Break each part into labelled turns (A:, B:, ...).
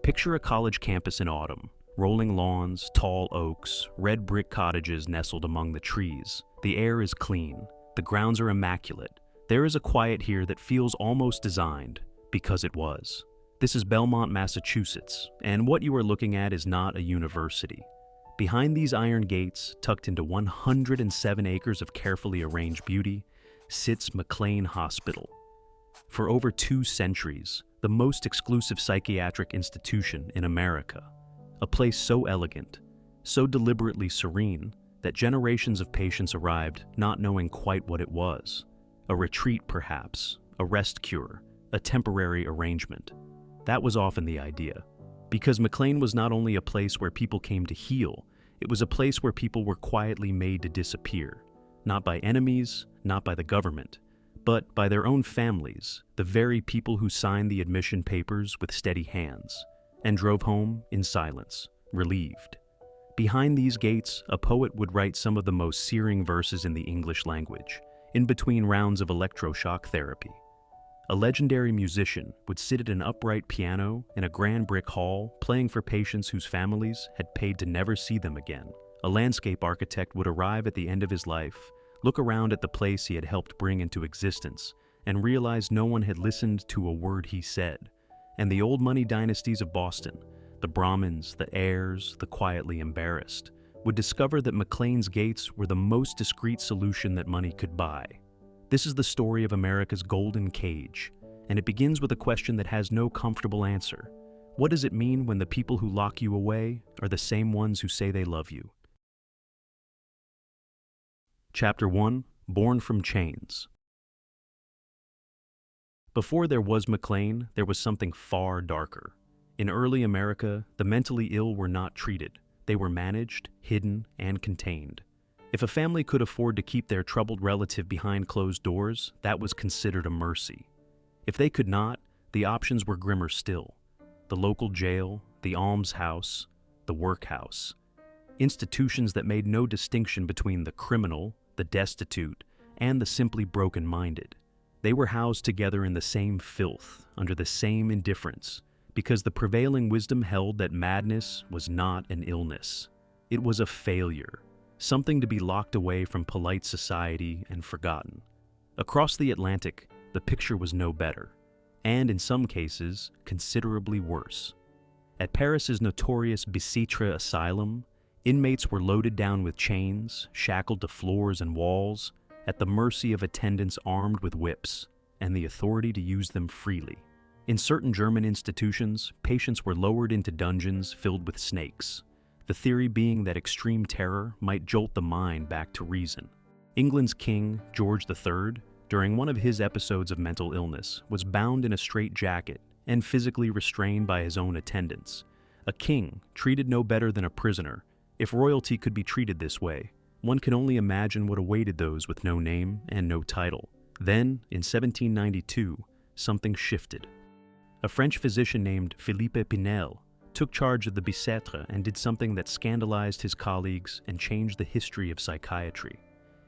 A: Picture a college campus in autumn. Rolling lawns, tall oaks, red brick cottages nestled among the trees. The air is clean. The grounds are immaculate. There is a quiet here that feels almost designed, because it was. This is Belmont, Massachusetts, and what you are looking at is not a university. Behind these iron gates, tucked into 107 acres of carefully arranged beauty, sits McLean Hospital. For over 2 centuries, the most exclusive psychiatric institution in America. A place so elegant, so deliberately serene, that generations of patients arrived not knowing quite what it was. A retreat, perhaps, a rest cure, a temporary arrangement. That was often the idea. Because McLean was not only a place where people came to heal, it was a place where people were quietly made to disappear. Not by enemies, not by the government, but by their own families, the very people who signed the admission papers with steady hands, and drove home in silence, relieved. Behind these gates, a poet would write some of the most searing verses in the English language, in between rounds of electroshock therapy. A legendary musician would sit at an upright piano in a grand brick hall, playing for patients whose families had paid to never see them again. A landscape architect would arrive at the end of his life, look around at the place he had helped bring into existence, and realize no one had listened to a word he said. And the old money dynasties of Boston, the Brahmins, the heirs, the quietly embarrassed, would discover that McLean's gates were the most discreet solution that money could buy. This is the story of America's golden cage, and it begins with a question that has no comfortable answer. What does it mean when the people who lock you away are the same ones who say they love you? Chapter 1: Born from Chains. Before there was McLean, there was something far darker. In early America, the mentally ill were not treated. They were managed, hidden, and contained. If a family could afford to keep their troubled relative behind closed doors, that was considered a mercy. If they could not, the options were grimmer still. The local jail, the almshouse, the workhouse. Institutions that made no distinction between the criminal, the destitute, and the simply broken-minded. They were housed together in the same filth, under the same indifference, because the prevailing wisdom held that madness was not an illness. It was a failure, something to be locked away from polite society and forgotten. Across the Atlantic, the picture was no better, and in some cases, considerably worse. At Paris's notorious Bicêtre Asylum, inmates were loaded down with chains, shackled to floors and walls, at the mercy of attendants armed with whips, and the authority to use them freely. In certain German institutions, patients were lowered into dungeons filled with snakes, the theory being that extreme terror might jolt the mind back to reason. England's King, George III, during one of his episodes of mental illness, was bound in a straitjacket and physically restrained by his own attendants. A king, treated no better than a prisoner. If royalty could be treated this way, one can only imagine what awaited those with no name and no title. Then, in 1792, something shifted. A French physician named Philippe Pinel took charge of the Bicêtre and did something that scandalized his colleagues and changed the history of psychiatry.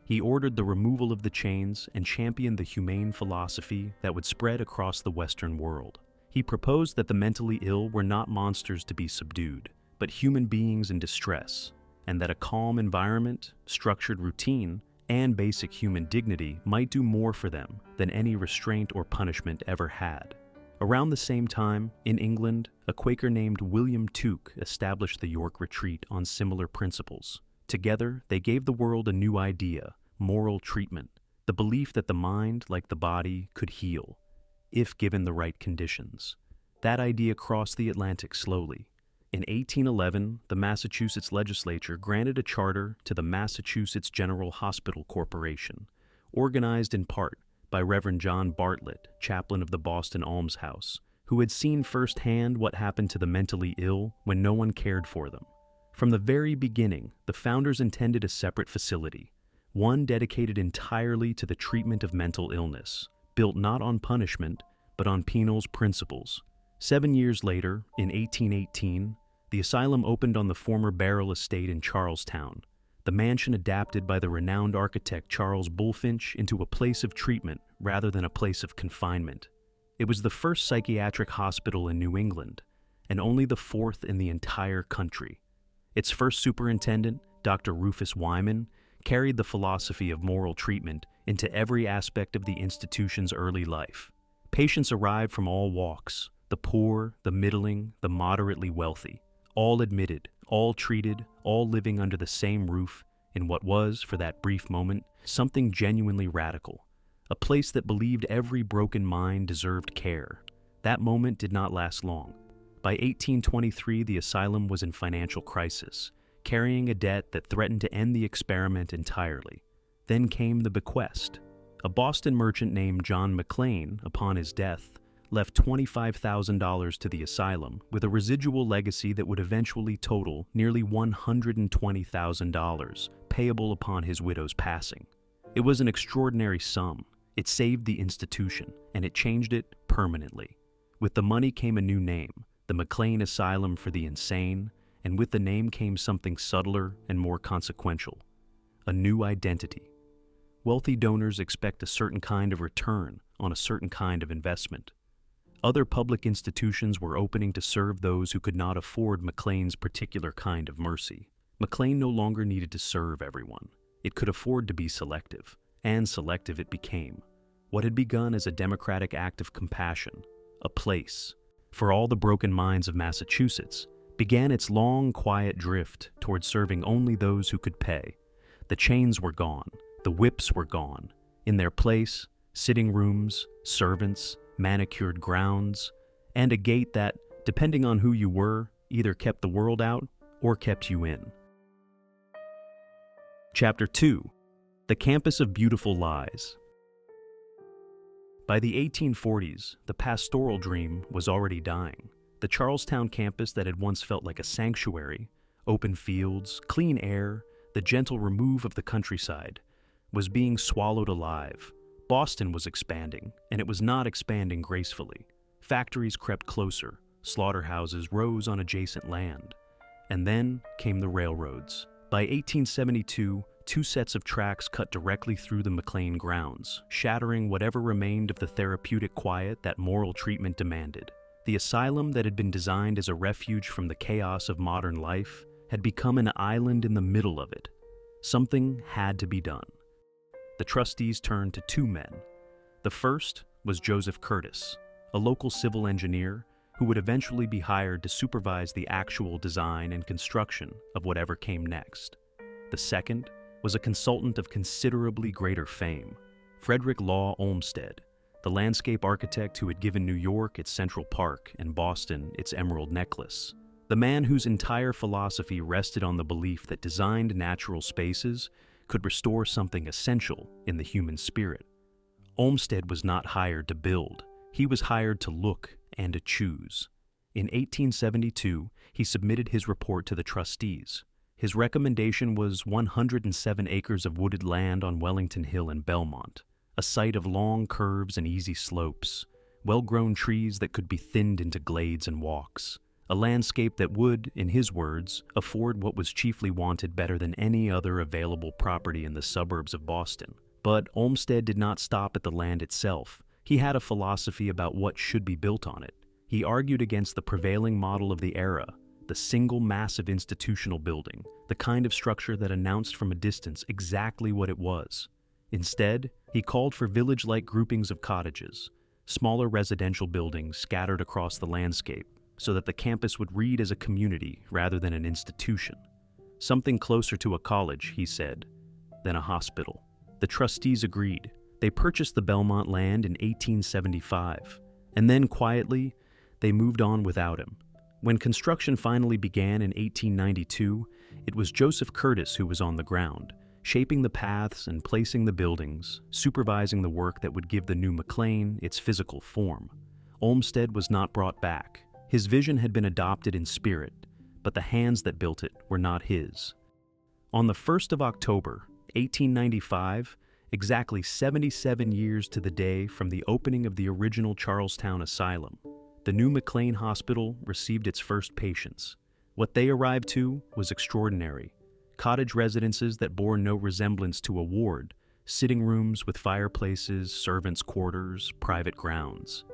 A: He ordered the removal of the chains and championed the humane philosophy that would spread across the Western world. He proposed that the mentally ill were not monsters to be subdued, but human beings in distress, and that a calm environment, structured routine, and basic human dignity might do more for them than any restraint or punishment ever had. Around the same time, in England, a Quaker named William Tuke established the York Retreat on similar principles. Together, they gave the world a new idea: moral treatment, the belief that the mind, like the body, could heal, if given the right conditions. That idea crossed the Atlantic slowly. In 1811, the Massachusetts legislature granted a charter to the Massachusetts General Hospital Corporation, organized in part by Reverend John Bartlett, chaplain of the Boston Almshouse, who had seen firsthand what happened to the mentally ill when no one cared for them. From the very beginning, the founders intended a separate facility, one dedicated entirely to the treatment of mental illness, built not on punishment, but on Pinel's principles. 7 years later, in 1818, the asylum opened on the former Barrel Estate in Charlestown, the mansion adapted by the renowned architect Charles Bulfinch into a place of treatment rather than a place of confinement. It was the first psychiatric hospital in New England, and only the fourth in the entire country. Its first superintendent, Dr. Rufus Wyman, carried the philosophy of moral treatment into every aspect of the institution's early life. Patients arrived from all walks, the poor, the middling, the moderately wealthy, all admitted, all treated, all living under the same roof in what was, for that brief moment, something genuinely radical, a place that believed every broken mind deserved care. That moment did not last long. By 1823, the asylum was in financial crisis, carrying a debt that threatened to end the experiment entirely. Then came the bequest. A Boston merchant named John McLean, upon his death, left $25,000 to the asylum, with a residual legacy that would eventually total nearly $120,000, payable upon his widow's passing. It was an extraordinary sum. It saved the institution, and it changed it permanently. With the money came a new name, the McLean Asylum for the Insane, and with the name came something subtler and more consequential: a new identity. Wealthy donors expect a certain kind of return on a certain kind of investment. Other public institutions were opening to serve those who could not afford McLean's particular kind of mercy. McLean no longer needed to serve everyone. It could afford to be selective, and selective it became. What had begun as a democratic act of compassion, a place for all the broken minds of Massachusetts, began its long, quiet drift toward serving only those who could pay. The chains were gone, the whips were gone. In their place, sitting rooms, servants, manicured grounds, and a gate that, depending on who you were, either kept the world out or kept you in. Chapter 2: The Campus of Beautiful Lies. By the 1840s, the pastoral dream was already dying. The Charlestown campus that had once felt like a sanctuary, open fields, clean air, the gentle remove of the countryside, was being swallowed alive. Boston was expanding, and it was not expanding gracefully. Factories crept closer, slaughterhouses rose on adjacent land. And then came the railroads. By 1872, two sets of tracks cut directly through the McLean grounds, shattering whatever remained of the therapeutic quiet that moral treatment demanded. The asylum that had been designed as a refuge from the chaos of modern life had become an island in the middle of it. Something had to be done. The trustees turned to two men. The first was Joseph Curtis, a local civil engineer who would eventually be hired to supervise the actual design and construction of whatever came next. The second was a consultant of considerably greater fame, Frederick Law Olmsted, the landscape architect who had given New York its Central Park and Boston its Emerald Necklace. The man whose entire philosophy rested on the belief that designed natural spaces could restore something essential in the human spirit. Olmsted was not hired to build. He was hired to look and to choose. In 1872, he submitted his report to the trustees. His recommendation was 107 acres of wooded land on Wellington Hill in Belmont, a site of long curves and easy slopes, well-grown trees that could be thinned into glades and walks, a landscape that would, in his words, afford what was chiefly wanted better than any other available property in the suburbs of Boston. But Olmsted did not stop at the land itself. He had a philosophy about what should be built on it. He argued against the prevailing model of the era, the single massive institutional building, the kind of structure that announced from a distance exactly what it was. Instead, he called for village-like groupings of cottages, smaller residential buildings scattered across the landscape, so that the campus would read as a community rather than an institution. Something closer to a college, he said, than a hospital. The trustees agreed. They purchased the Belmont land in 1875, and then quietly, they moved on without him. When construction finally began in 1892, it was Joseph Curtis who was on the ground, shaping the paths and placing the buildings, supervising the work that would give the new McLean its physical form. Olmsted was not brought back. His vision had been adopted in spirit, but the hands that built it were not his. On the 1st of October, 1895, exactly 77 years to the day from the opening of the original Charlestown Asylum, the new McLean Hospital received its first patients. What they arrived to was extraordinary. Cottage residences that bore no resemblance to a ward, sitting rooms with fireplaces, servants' quarters, private grounds.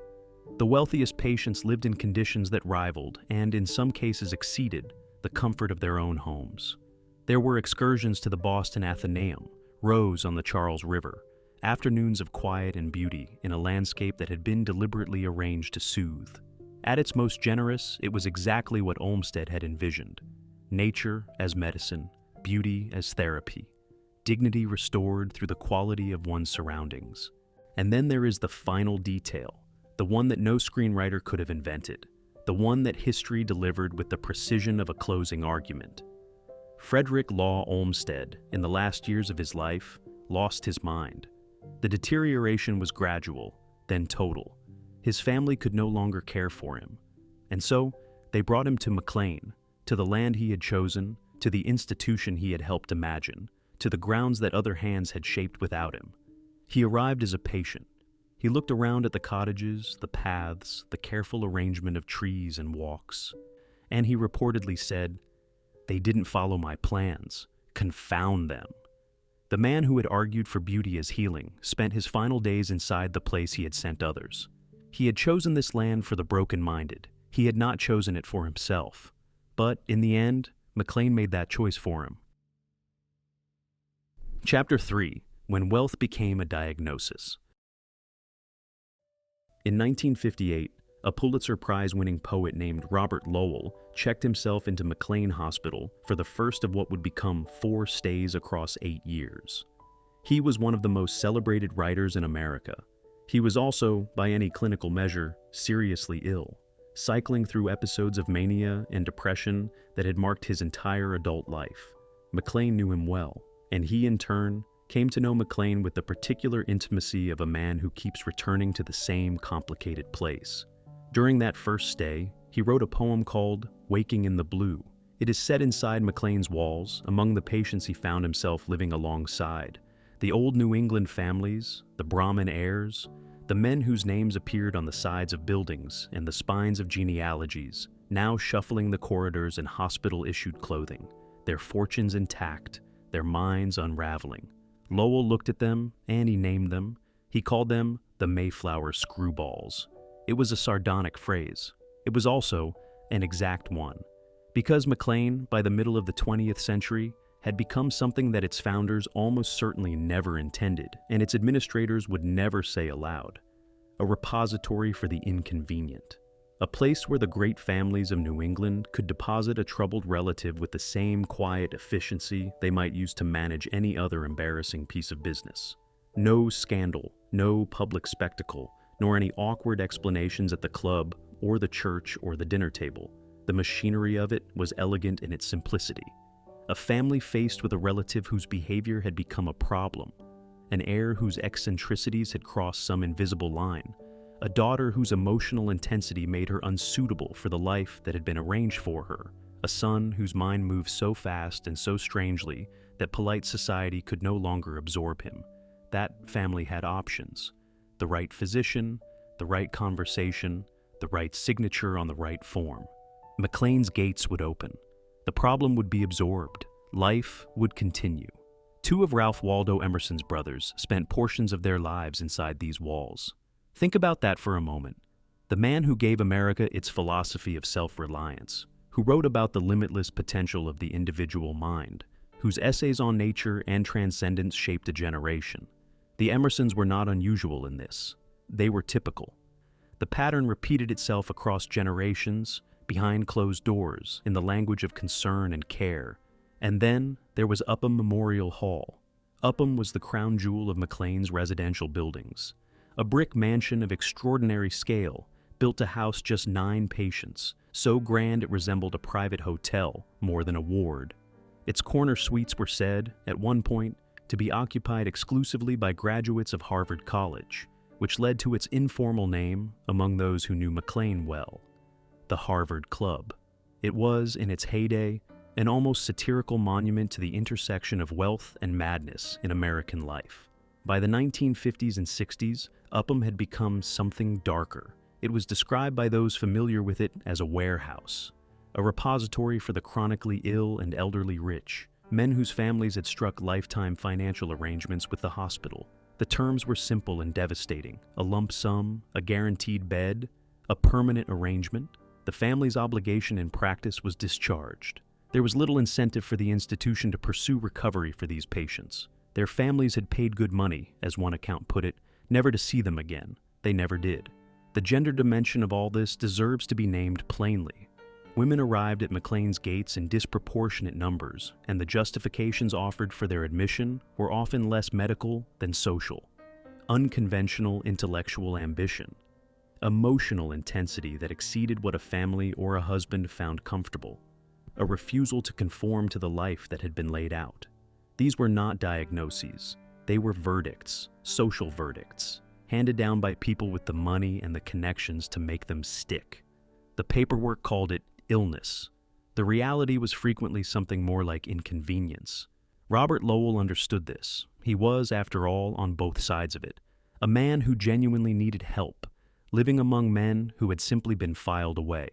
A: The wealthiest patients lived in conditions that rivaled, and in some cases exceeded, the comfort of their own homes. There were excursions to the Boston Athenaeum, rows on the Charles River, afternoons of quiet and beauty in a landscape that had been deliberately arranged to soothe. At its most generous, it was exactly what Olmsted had envisioned: nature as medicine, beauty as therapy, dignity restored through the quality of one's surroundings. And then there is the final detail, the one that no screenwriter could have invented, the one that history delivered with the precision of a closing argument. Frederick Law Olmsted, in the last years of his life, lost his mind. The deterioration was gradual, then total. His family could no longer care for him. And so, they brought him to McLean, to the land he had chosen, to the institution he had helped imagine, to the grounds that other hands had shaped without him. He arrived as a patient. He looked around at the cottages, the paths, the careful arrangement of trees and walks, and he reportedly said, "They didn't follow my plans. Confound them." The man who had argued for beauty as healing spent his final days inside the place he had sent others. He had chosen this land for the broken-minded. He had not chosen it for himself. But, in the end, McLean made that choice for him. Chapter 3: When Wealth Became a Diagnosis. In 1958, a Pulitzer Prize-winning poet named Robert Lowell checked himself into McLean Hospital for the first of what would become 4 stays across 8 years. He was one of the most celebrated writers in America. He was also, by any clinical measure, seriously ill, cycling through episodes of mania and depression that had marked his entire adult life. McLean knew him well, and he, in turn, came to know McLean with the particular intimacy of a man who keeps returning to the same complicated place. During that first stay, he wrote a poem called "Waking in the Blue." It is set inside McLean's walls, among the patients he found himself living alongside. The old New England families, the Brahmin heirs, the men whose names appeared on the sides of buildings and the spines of genealogies, now shuffling the corridors in hospital-issued clothing, their fortunes intact, their minds unraveling. Lowell looked at them, and he named them. He called them the Mayflower Screwballs. It was a sardonic phrase. It was also an exact one. Because McLean, by the middle of the 20th century, had become something that its founders almost certainly never intended, and its administrators would never say aloud: a repository for the inconvenient. A place where the great families of New England could deposit a troubled relative with the same quiet efficiency they might use to manage any other embarrassing piece of business. No scandal, no public spectacle, nor any awkward explanations at the club or the church or the dinner table. The machinery of it was elegant in its simplicity. A family faced with a relative whose behavior had become a problem, an heir whose eccentricities had crossed some invisible line, a daughter whose emotional intensity made her unsuitable for the life that had been arranged for her, a son whose mind moved so fast and so strangely that polite society could no longer absorb him. That family had options: the right physician, the right conversation, the right signature on the right form. McLean's gates would open. The problem would be absorbed. Life would continue. 2 of Ralph Waldo Emerson's brothers spent portions of their lives inside these walls. Think about that for a moment. The man who gave America its philosophy of self-reliance, who wrote about the limitless potential of the individual mind, whose essays on nature and transcendence shaped a generation. The Emersons were not unusual in this. They were typical. The pattern repeated itself across generations, behind closed doors, in the language of concern and care. And then there was Upham Memorial Hall. Upham was the crown jewel of McLean's residential buildings. A brick mansion of extraordinary scale, built to house just 9 patients, so grand it resembled a private hotel more than a ward. Its corner suites were said, at one point, to be occupied exclusively by graduates of Harvard College, which led to its informal name among those who knew McLean well: the Harvard Club. It was, in its heyday, an almost satirical monument to the intersection of wealth and madness in American life. By the 1950s and 60s, Upham had become something darker. It was described by those familiar with it as a warehouse, a repository for the chronically ill and elderly rich, men whose families had struck lifetime financial arrangements with the hospital. The terms were simple and devastating: a lump sum, a guaranteed bed, a permanent arrangement. The family's obligation in practice was discharged. There was little incentive for the institution to pursue recovery for these patients. Their families had paid good money, as one account put it, never to see them again. They never did. The gender dimension of all this deserves to be named plainly. Women arrived at McLean'S gates in disproportionate numbers, and the justifications offered for their admission were often less medical than social. Unconventional intellectual ambition. Emotional intensity that exceeded what a family or a husband found comfortable. A refusal to conform to the life that had been laid out. These were not diagnoses. They were verdicts, social verdicts, handed down by people with the money and the connections to make them stick. The paperwork called it illness. The reality was frequently something more like inconvenience. Robert Lowell understood this. He was, after all, on both sides of it. A man who genuinely needed help, living among men who had simply been filed away.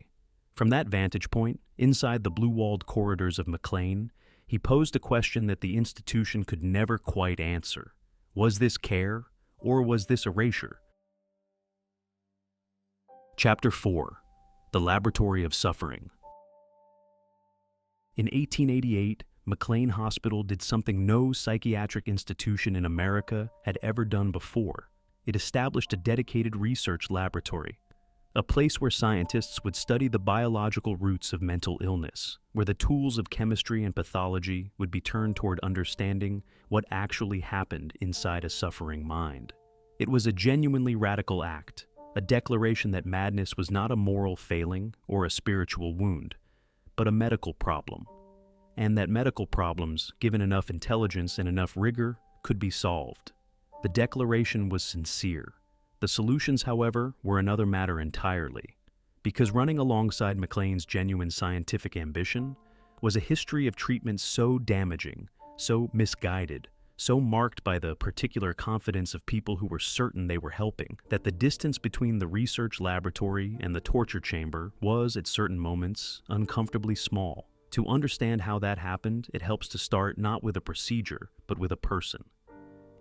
A: From that vantage point, inside the blue-walled corridors of McLean, he posed a question that the institution could never quite answer. Was this care, or was this erasure? Chapter 4. The Laboratory of Suffering. In 1888, McLean Hospital did something no psychiatric institution in America had ever done before. It established a dedicated research laboratory, a place where scientists would study the biological roots of mental illness, where the tools of chemistry and pathology would be turned toward understanding what actually happened inside a suffering mind. It was a genuinely radical act, a declaration that madness was not a moral failing or a spiritual wound, but a medical problem, and that medical problems, given enough intelligence and enough rigor, could be solved. The declaration was sincere. The solutions, however, were another matter entirely, because running alongside McLean's genuine scientific ambition was a history of treatments so damaging, so misguided, so marked by the particular confidence of people who were certain they were helping, that the distance between the research laboratory and the torture chamber was, at certain moments, uncomfortably small. To understand how that happened, it helps to start not with a procedure, but with a person.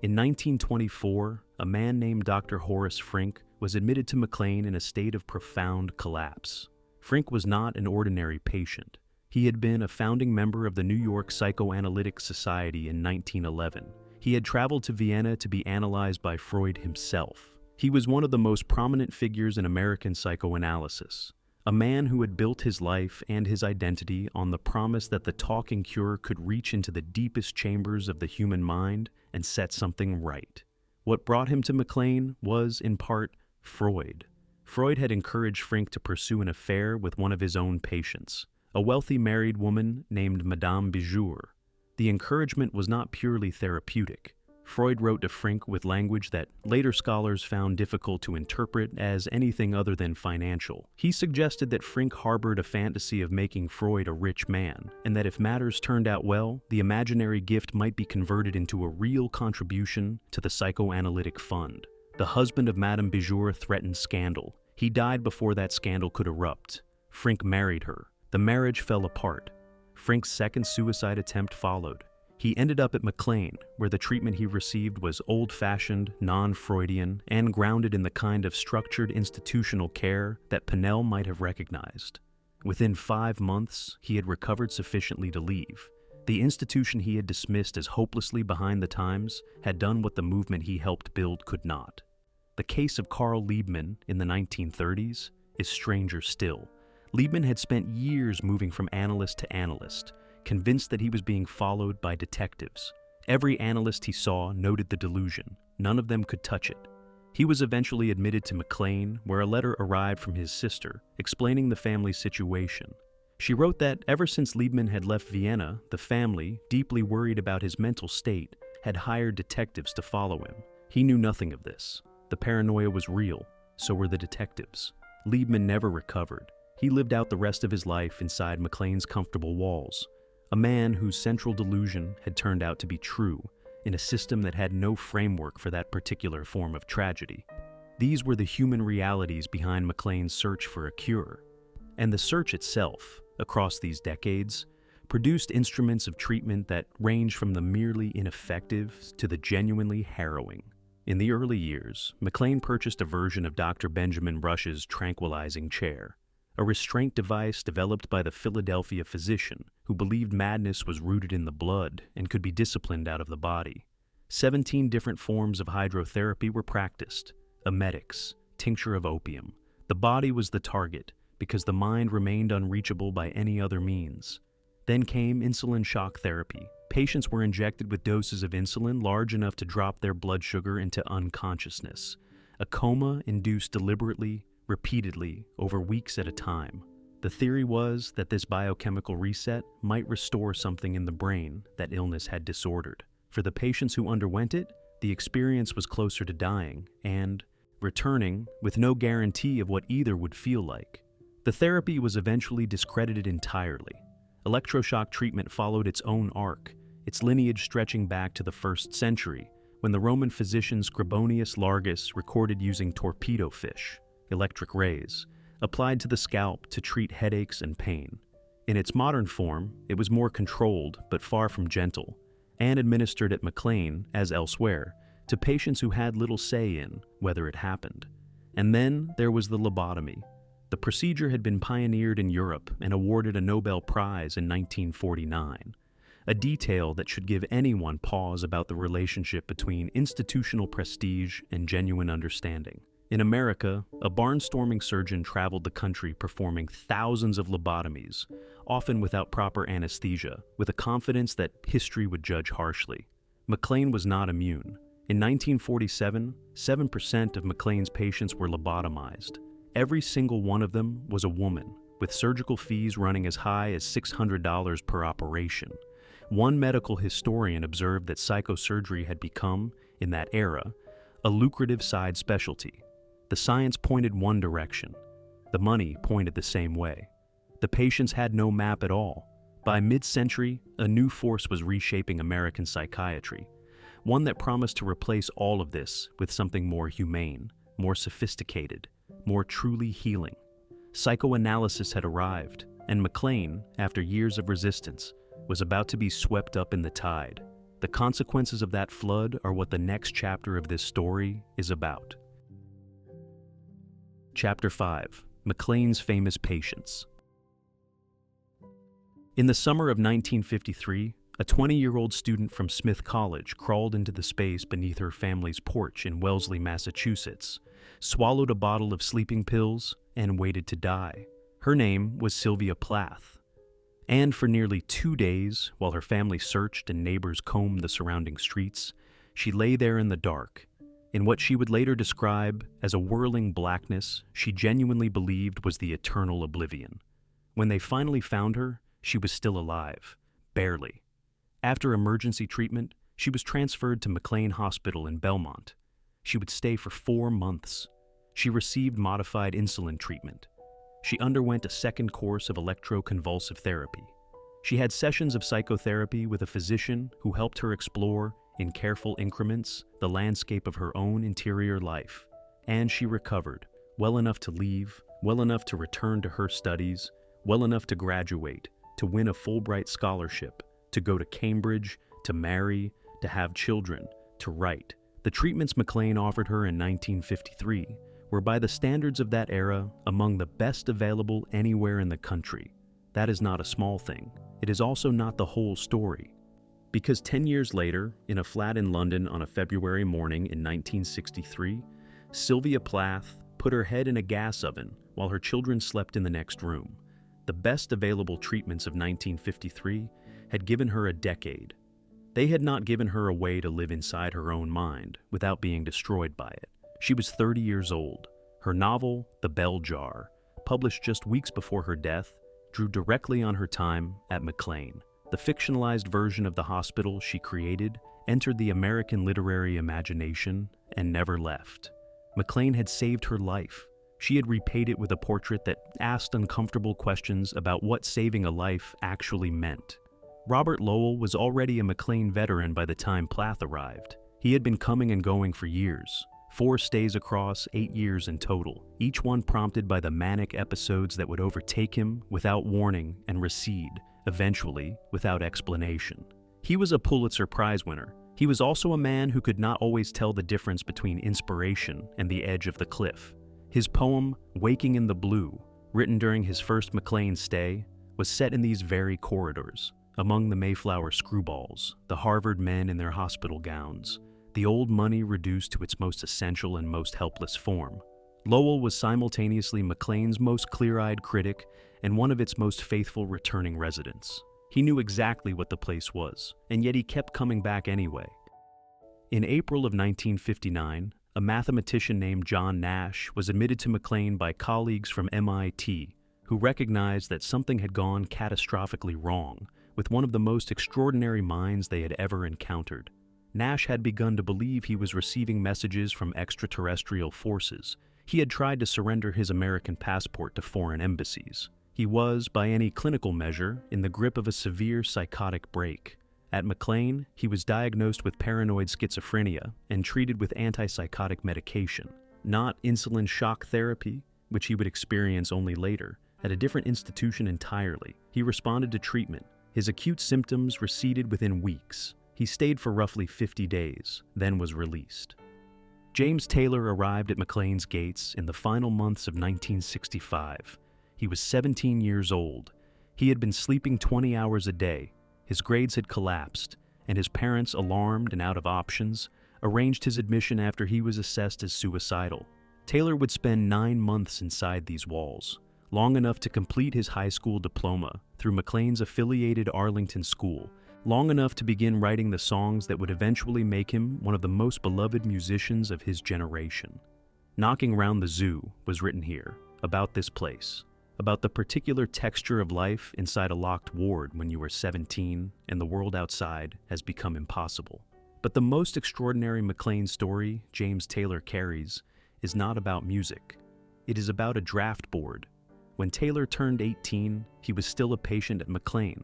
A: In 1924, a man named Dr. Horace Frink was admitted to McLean in a state of profound collapse. Frink was not an ordinary patient. He had been a founding member of the New York Psychoanalytic Society in 1911. He had traveled to Vienna to be analyzed by Freud himself. He was one of the most prominent figures in American psychoanalysis, a man who had built his life and his identity on the promise that the talking cure could reach into the deepest chambers of the human mind and set something right. What brought him to McLean was, in part, Freud. Freud had encouraged Frink to pursue an affair with one of his own patients, a wealthy married woman named Madame Bijour. The encouragement was not purely therapeutic. Freud wrote to Frink with language that later scholars found difficult to interpret as anything other than financial. He suggested that Frink harbored a fantasy of making Freud a rich man, and that if matters turned out well, the imaginary gift might be converted into a real contribution to the psychoanalytic fund. The husband of Madame Bijour threatened scandal. He died before that scandal could erupt. Frink married her. The marriage fell apart. Frink's second suicide attempt followed. He ended up at McLean, where the treatment he received was old-fashioned, non-Freudian, and grounded in the kind of structured institutional care that Pinnell might have recognized. Within 5 months, he had recovered sufficiently to leave. The institution he had dismissed as hopelessly behind the times had done what the movement he helped build could not. The case of Carl Liebman in the 1930s is stranger still. Liebman had spent years moving from analyst to analyst, convinced that he was being followed by detectives. Every analyst he saw noted the delusion. None of them could touch it. He was eventually admitted to McLean, where a letter arrived from his sister, explaining the family's situation. She wrote that ever since Liebman had left Vienna, the family, deeply worried about his mental state, had hired detectives to follow him. He knew nothing of this. The paranoia was real, so were the detectives. Liebman never recovered. He lived out the rest of his life inside McLean's comfortable walls, a man whose central delusion had turned out to be true in a system that had no framework for that particular form of tragedy. These were the human realities behind McLean's search for a cure. And the search itself, across these decades, produced instruments of treatment that range from the merely ineffective to the genuinely harrowing. In the early years, McLean purchased a version of Dr. Benjamin Rush's tranquilizing chair, a restraint device developed by the Philadelphia physician who believed madness was rooted in the blood and could be disciplined out of the body. 17 different forms of hydrotherapy were practiced: emetics, tincture of opium. The body was the target because the mind remained unreachable by any other means. Then came insulin shock therapy. Patients were injected with doses of insulin large enough to drop their blood sugar into unconsciousness, a coma induced deliberately, repeatedly, over weeks at a time. The theory was that this biochemical reset might restore something in the brain that illness had disordered. For the patients who underwent it, the experience was closer to dying and returning with no guarantee of what either would feel like. The therapy was eventually discredited entirely. Electroshock treatment followed its own arc, its lineage stretching back to the 1st century, when the Roman physician Scribonius Largus recorded using torpedo fish, electric rays, applied to the scalp to treat headaches and pain. In its modern form, it was more controlled but far from gentle, and administered at McLean, as elsewhere, to patients who had little say in whether it happened. And then there was the lobotomy. The procedure had been pioneered in Europe and awarded a Nobel Prize in 1949, a detail that should give anyone pause about the relationship between institutional prestige and genuine understanding. In America, a barnstorming surgeon traveled the country performing thousands of lobotomies, often without proper anesthesia, with a confidence that history would judge harshly. McLean was not immune. In 1947, 7% of McLean's patients were lobotomized. Every single one of them was a woman, with surgical fees running as high as $600 per operation. One medical historian observed that psychosurgery had become, in that era, a lucrative side specialty. The science pointed one direction. The money pointed the same way. The patients had no map at all. By mid-century, a new force was reshaping American psychiatry, one that promised to replace all of this with something more humane, more sophisticated, more truly healing. Psychoanalysis had arrived, and McLean, after years of resistance, was about to be swept up in the tide. The consequences of that flood are what the next chapter of this story is about. Chapter 5: McLean's Famous Patients. In the summer of 1953, a 20-year-old student from Smith College crawled into the space beneath her family's porch in Wellesley, Massachusetts, swallowed a bottle of sleeping pills, and waited to die. Her name was Sylvia Plath. And for nearly 2 days, while her family searched and neighbors combed the surrounding streets, she lay there in the dark, in what she would later describe as a whirling blackness she genuinely believed was the eternal oblivion. When they finally found her, she was still alive, barely. After emergency treatment, she was transferred to McLean Hospital in Belmont. She would stay for 4 months. She received modified insulin treatment. She underwent a second course of electroconvulsive therapy. She had sessions of psychotherapy with a physician who helped her explore, in careful increments, the landscape of her own interior life. And she recovered, well enough to leave, well enough to return to her studies, well enough to graduate, to win a Fulbright scholarship, to go to Cambridge, to marry, to have children, to write. The treatments McLean offered her in 1953 were, by the standards of that era, among the best available anywhere in the country. That is not a small thing. It is also not the whole story. Because 10 years later, in a flat in London on a February morning in 1963, Sylvia Plath put her head in a gas oven while her children slept in the next room. The best available treatments of 1953 had given her a decade. They had not given her a way to live inside her own mind without being destroyed by it. She was 30 years old. Her novel, The Bell Jar, published just weeks before her death, drew directly on her time at McLean. The fictionalized version of the hospital she created entered the American literary imagination and never left. McLean had saved her life. She had repaid it with a portrait that asked uncomfortable questions about what saving a life actually meant. Robert Lowell was already a McLean veteran by the time Plath arrived. He had been coming and going for years. 4 stays across 8 years in total, each one prompted by the manic episodes that would overtake him without warning and recede, eventually without explanation. He was a Pulitzer Prize winner. He was also a man who could not always tell the difference between inspiration and the edge of the cliff. His poem, Waking in the Blue, written during his first McLean'S stay, was set in these very corridors, among the Mayflower Screwballs, the Harvard men in their hospital gowns, the old money reduced to its most essential and most helpless form. Lowell was simultaneously McLean's most clear-eyed critic and one of its most faithful returning residents. He knew exactly what the place was, and yet he kept coming back anyway. In April of 1959, a mathematician named John Nash was admitted to McLean by colleagues from MIT who recognized that something had gone catastrophically wrong with one of the most extraordinary minds they had ever encountered. Nash had begun to believe he was receiving messages from extraterrestrial forces. He had tried to surrender his American passport to foreign embassies. He was, by any clinical measure, in the grip of a severe psychotic break. At McLean, he was diagnosed with paranoid schizophrenia and treated with antipsychotic medication, not insulin shock therapy, which he would experience only later. At a different institution entirely, he responded to treatment. His acute symptoms receded within weeks. He stayed for roughly 50 days, then was released. James Taylor arrived at McLean'S gates in the final months of 1965. He was 17 years old. He had been sleeping 20 hours a day. His grades had collapsed, and his parents, alarmed and out of options, arranged his admission after he was assessed as suicidal. Taylor would spend 9 months inside these walls, long enough to complete his high school diploma through McLean's affiliated Arlington School, long enough to begin writing the songs that would eventually make him one of the most beloved musicians of his generation. Knocking Round the Zoo was written here, about this place, about the particular texture of life inside a locked ward when you were 17 and the world outside has become impossible. But the most extraordinary McLean story James Taylor carries is not about music. It is about a draft board. When Taylor turned 18, he was still a patient at McLean.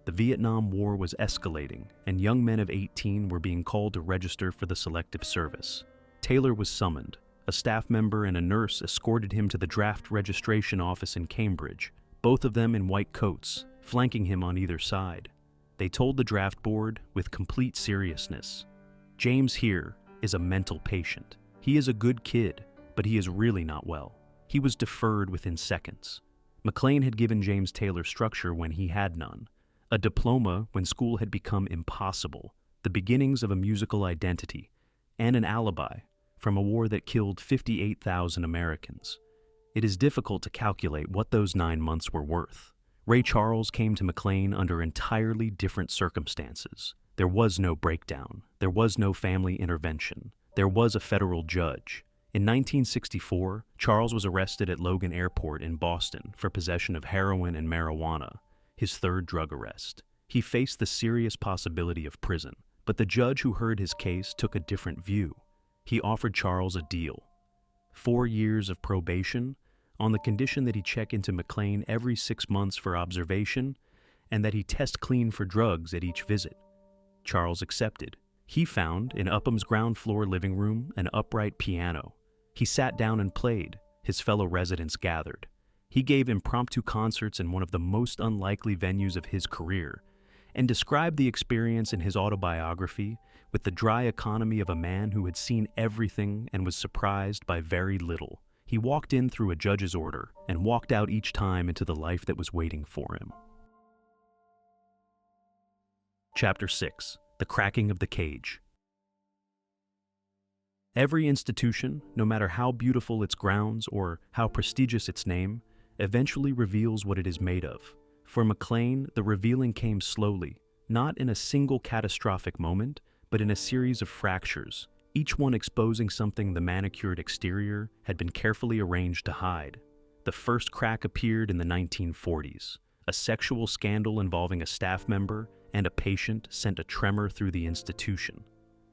A: The Vietnam War was escalating, and young men of 18 were being called to register for the Selective Service. Taylor was summoned. A staff member and a nurse escorted him to the draft registration office in Cambridge, both of them in white coats, flanking him on either side. They told the draft board with complete seriousness, "James here is a mental patient. He is a good kid, but he is really not well." He was deferred within seconds. McLean had given James Taylor structure when he had none, a diploma when school had become impossible, the beginnings of a musical identity, and an alibi from a war that killed 58,000 Americans. It is difficult to calculate what those 9 months were worth. Ray Charles came to McLean under entirely different circumstances. There was no breakdown. There was no family intervention. There was a federal judge. In 1964, Charles was arrested at Logan Airport in Boston for possession of heroin and marijuana, his third drug arrest. He faced the serious possibility of prison, but the judge who heard his case took a different view. He offered Charles a deal: 4 years of probation on the condition that he check into McLean every 6 months for observation and that he test clean for drugs at each visit. Charles accepted. He found in Upham's ground floor living room an upright piano. He sat down and played. His fellow residents gathered. He gave impromptu concerts in one of the most unlikely venues of his career and described the experience in his autobiography with the dry economy of a man who had seen everything and was surprised by very little. He walked in through a judge's order and walked out each time into the life that was waiting for him. Chapter 6: The Cracking of the Cage. Every institution, no matter how beautiful its grounds or how prestigious its name, eventually reveals what it is made of. For McLean, the revealing came slowly, not in a single catastrophic moment, but in a series of fractures, each one exposing something the manicured exterior had been carefully arranged to hide. The first crack appeared in the 1940s. A sexual scandal involving a staff member and a patient sent a tremor through the institution.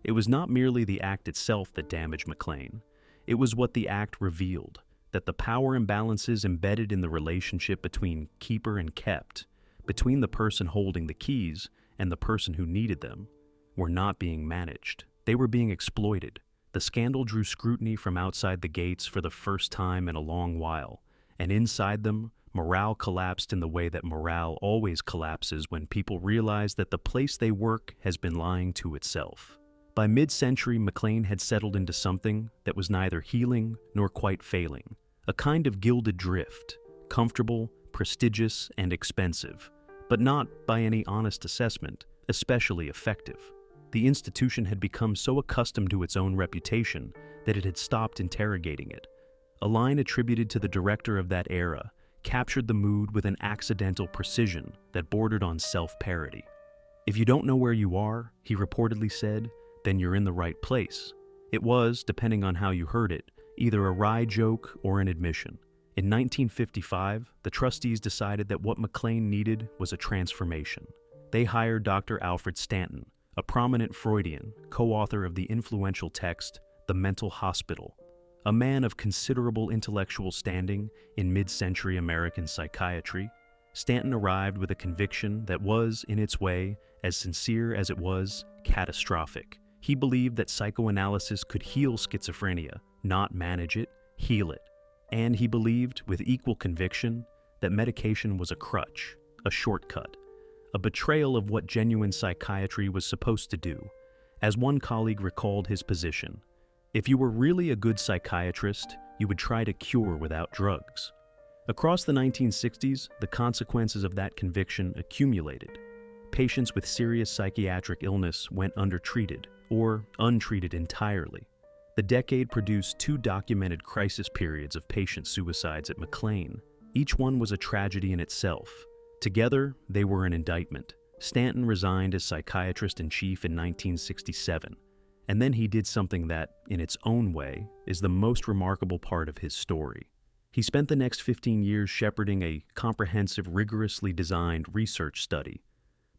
A: It was not merely the act itself that damaged McLean. It was what the act revealed, that the power imbalances embedded in the relationship between keeper and kept, between the person holding the keys and the person who needed them, were not being managed. They were being exploited. The scandal drew scrutiny from outside the gates for the first time in a long while, and inside them, morale collapsed in the way that morale always collapses when people realize that the place they work has been lying to itself. By mid-century, McLean had settled into something that was neither healing nor quite failing, a kind of gilded drift, comfortable, prestigious, and expensive, but not, by any honest assessment, especially effective. The institution had become so accustomed to its own reputation that it had stopped interrogating it. A line attributed to the director of that era captured the mood with an accidental precision that bordered on self-parody. "If you don't know where you are," he reportedly said, "then you're in the right place." It was, depending on how you heard it, either a wry joke or an admission. In 1955, the trustees decided that what McLean needed was a transformation. They hired Dr. Alfred Stanton, a prominent Freudian, co-author of the influential text, The Mental Hospital, a man of considerable intellectual standing in mid-century American psychiatry. Stanton arrived with a conviction that was, in its way, as sincere as it was catastrophic. He believed that psychoanalysis could heal schizophrenia, not manage it, heal it. And he believed, with equal conviction, that medication was a crutch, a shortcut, a betrayal of what genuine psychiatry was supposed to do. As one colleague recalled his position, if you were really a good psychiatrist, you would try to cure without drugs. Across the 1960s, the consequences of that conviction accumulated. Patients with serious psychiatric illness went undertreated, or untreated entirely. The decade produced 2 documented crisis periods of patient suicides at McLean. Each one was a tragedy in itself. Together, they were an indictment. Stanton resigned as psychiatrist-in-chief in 1967, and then he did something that, in its own way, is the most remarkable part of his story. He spent the next 15 years shepherding a comprehensive, rigorously designed research study,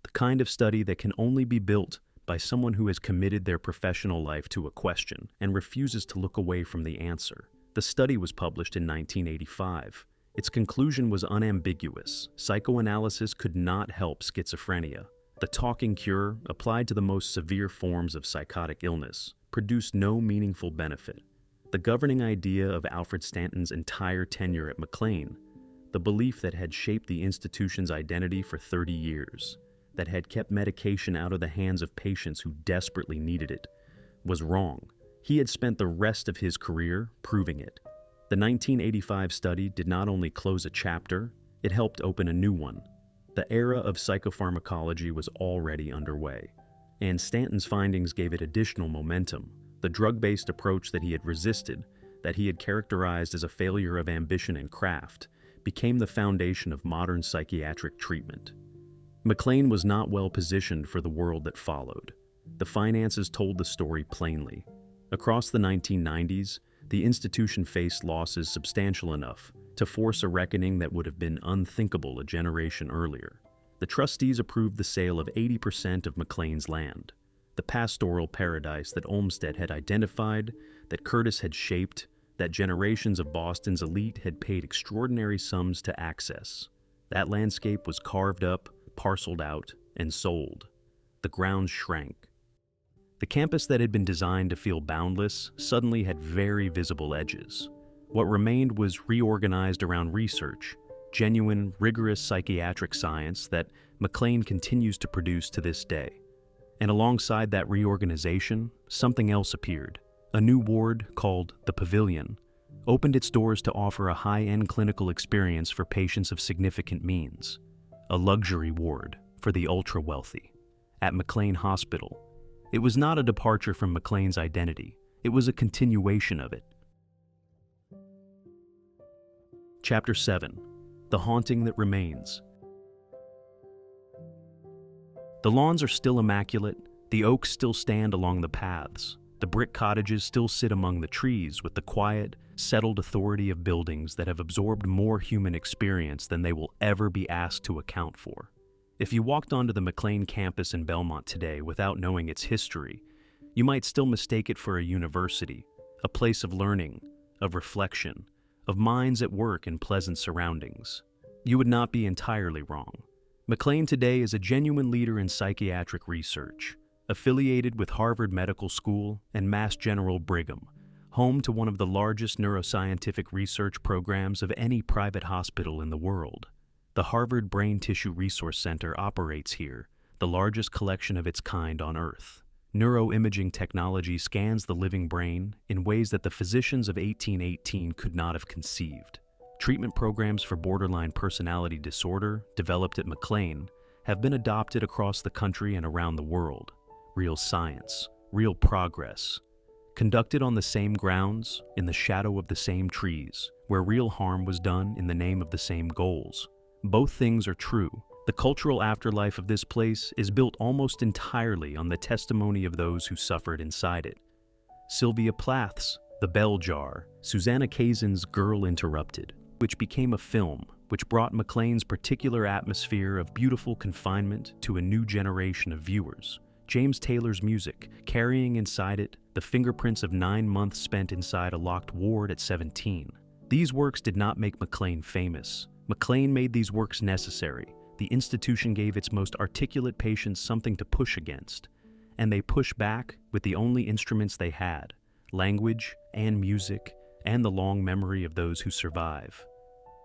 A: the kind of study that can only be built by someone who has committed their professional life to a question and refuses to look away from the answer. The study was published in 1985. Its conclusion was unambiguous. Psychoanalysis could not help schizophrenia. The talking cure, applied to the most severe forms of psychotic illness, produced no meaningful benefit. The governing idea of Alfred Stanton's entire tenure at McLean, the belief that had shaped the institution's identity for 30 years, that had kept medication out of the hands of patients who desperately needed it, was wrong. He had spent the rest of his career proving it. The 1985 study did not only close a chapter, it helped open a new one. The era of psychopharmacology was already underway, and Stanton's findings gave it additional momentum. The drug-based approach that he had resisted, that he had characterized as a failure of ambition and craft, became the foundation of modern psychiatric treatment. McLean was not well positioned for the world that followed. The finances told the story plainly. Across the 1990s, the institution faced losses substantial enough to force a reckoning that would have been unthinkable a generation earlier. The trustees approved the sale of 80% of McLean's land, the pastoral paradise that Olmsted had identified, that Curtis had shaped, that generations of Boston's elite had paid extraordinary sums to access. That landscape was carved up, parceled out, and sold. The grounds shrank. The campus that had been designed to feel boundless suddenly had very visible edges. What remained was reorganized around research, genuine, rigorous psychiatric science that McLean continues to produce to this day. And alongside that reorganization, something else appeared. A new ward called the Pavilion opened its doors to offer a high-end clinical experience for patients of significant means. A luxury ward for the ultra-wealthy. At McLean Hospital, it was not a departure from McLean's identity. It was a continuation of it. Chapter 7. The Haunting That Remains. The lawns are still immaculate, the oaks still stand along the paths, the brick cottages still sit among the trees with the quiet, settled authority of buildings that have absorbed more human experience than they will ever be asked to account for. If you walked onto the McLean campus in Belmont today without knowing its history, you might still mistake it for a university, a place of learning, of reflection, of minds at work in pleasant surroundings. You would not be entirely wrong. McLean today is a genuine leader in psychiatric research, affiliated with Harvard Medical School and Mass General Brigham, home to one of the largest neuroscientific research programs of any private hospital in the world. The Harvard Brain Tissue Resource Center operates here, the largest collection of its kind on Earth. Neuroimaging technology scans the living brain in ways that the physicians of 1818 could not have conceived. Treatment programs for borderline personality disorder, developed at McLean, have been adopted across the country and around the world. Real science, real progress. Conducted on the same grounds, in the shadow of the same trees, where real harm was done in the name of the same goals. Both things are true. The cultural afterlife of this place is built almost entirely on the testimony of those who suffered inside it. Sylvia Plath's The Bell Jar, Susanna Kazan's Girl Interrupted, which became a film which brought McLean's particular atmosphere of beautiful confinement to a new generation of viewers. James Taylor's music, carrying inside it the fingerprints of 9 months spent inside a locked ward at 17. These works did not make McLean famous. McLean made these works necessary. The institution gave its most articulate patients something to push against, and they pushed back with the only instruments they had, language and music and the long memory of those who survive.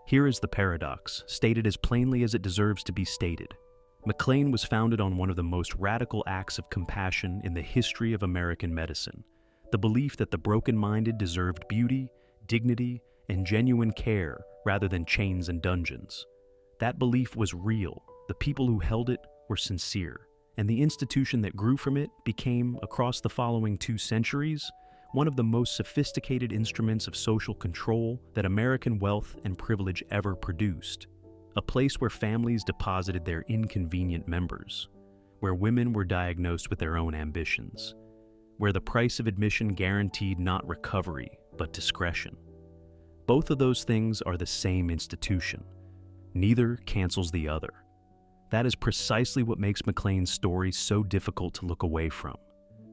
A: Here is the paradox, stated as plainly as it deserves to be stated. McLean was founded on one of the most radical acts of compassion in the history of American medicine, the belief that the broken-minded deserved beauty, dignity, and genuine care rather than chains and dungeons. That belief was real, the people who held it were sincere, and the institution that grew from it became, across the following 2 centuries, one of the most sophisticated instruments of social control that American wealth and privilege ever produced. A place where families deposited their inconvenient members, where women were diagnosed with their own ambitions, where the price of admission guaranteed not recovery, but discretion. Both of those things are the same institution. Neither cancels the other. That is precisely what makes McLean's story so difficult to look away from.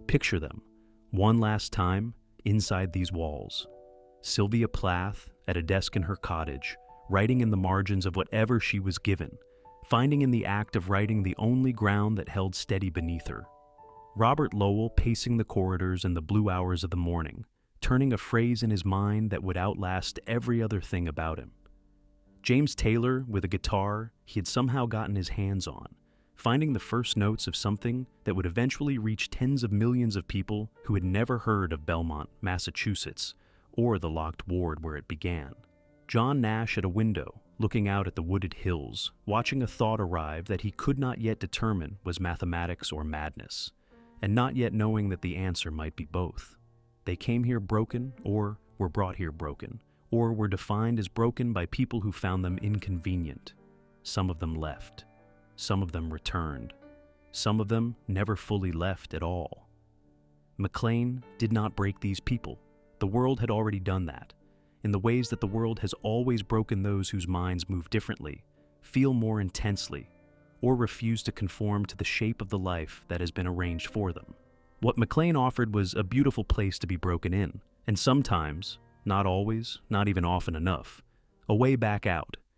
A: Picture them, one last time, inside these walls. Sylvia Plath, at a desk in her cottage, writing in the margins of whatever she was given, finding in the act of writing the only ground that held steady beneath her. Robert Lowell pacing the corridors in the blue hours of the morning, turning a phrase in his mind that would outlast every other thing about him. James Taylor, with a guitar he had somehow gotten his hands on, finding the first notes of something that would eventually reach tens of millions of people who had never heard of Belmont, Massachusetts, or the locked ward where it began. John Nash at a window, looking out at the wooded hills, watching a thought arrive that he could not yet determine was mathematics or madness, and not yet knowing that the answer might be both. They came here broken, or were brought here broken, or were defined as broken by people who found them inconvenient. Some of them left. Some of them returned. Some of them never fully left at all. McLean did not break these people. The world had already done that, in the ways that the world has always broken those whose minds move differently, feel more intensely, or refuse to conform to the shape of the life that has been arranged for them. What McLean offered was a beautiful place to be broken in, and sometimes, not always, not even often enough, a way back out,